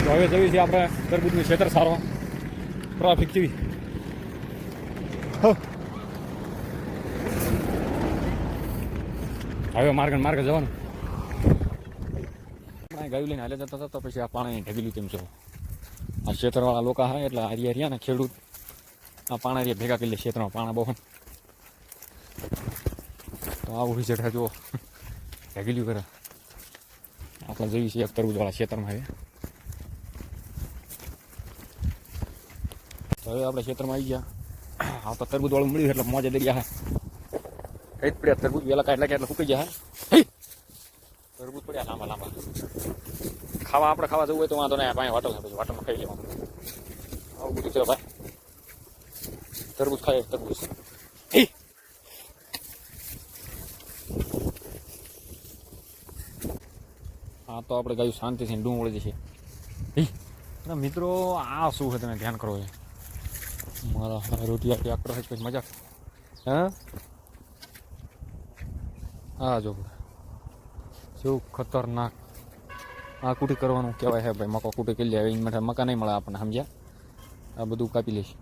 તો હવે જઈએ છીએ આપણે તરબૂચનું ખેતર સારવા. ટ્રાફિક કેવી હવે માર્ગ જવાનું. ગાયું લઈને હાલે જતા હતા તો પછી આ પાણી ઢગેલું તેમ છો. આ ખેતરવાળા લોકો હા એટલે હરિયા ને ખેડૂત આ પાણા ભેગા કરી લે ખેતરમાં પાણા બહુ. તો આવું વિશે જુઓ ઢગેલું કરે. આપણે જોયું છીએ એક તરબૂચવાળા ખેતરમાં હવે. તો હવે આપણે ખેતરમાં આવી ગયા. હા તો તરબૂચવાળું મળ્યું એટલે મોજે દરિયા હે કઈ જ પડ્યા. તરબૂચ વહેલા કાઢલા એટલે ફૂકી ગયા હે. તરબૂચ પડ્યા લાંબા લાંબા. ખાવા આપણે ખાવા જવું હોય તો વાંધો નહીં. પાણી વાટલ પછી વાટલમાં ખાઈ લેવાનું. આવું બધું છે ભાઈ. તરબૂચ ખાય તરબૂચ. હા તો આપણે ગાયું શાંતિથી ડુંગળી જશે. મિત્રો આ શું છે તમે ધ્યાન કરો છે. મારા રોટિયા ટ્રેક્ટર હોય પછી મજા. હા જો શું ખતરનાક આ કુટી કરવાનું કહેવાય છે ભાઈ. મકો કુટી કરી લે એની માટે મકા નહીં મળે આપણને સમજ્યા. આ બધું કાપી લઈશ.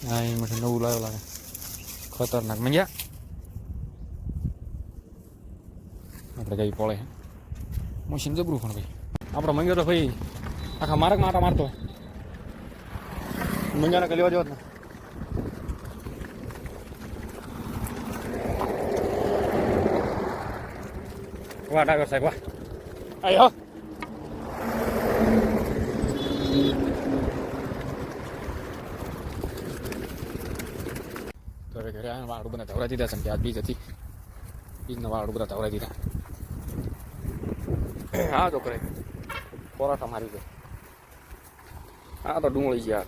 હા એની માટે નવું લાવ્યો લાગે ખતરનાક મંજ્યા. આપણે કઈ પડે મશીન જબરું પણ ભાઈ. આપણે મંગ્યો તો ભાઈ આખા માર્ગમાં આટા મારતો. મંજાને કઈ લેવા જવા જ ને. વાહ ડ્રાઈવર સાહેબ વાહ. આઈ હો તો હવે ઘરે આવ્યા. વાળું બધા ધવરાઈ દીધા છે કે આજ બીજ હતી. બીજના વાળું બધા ધવરાઈ દીધા. હા છોકરે પરાઠા મારી દે. હા તો ડુંગળી યાર.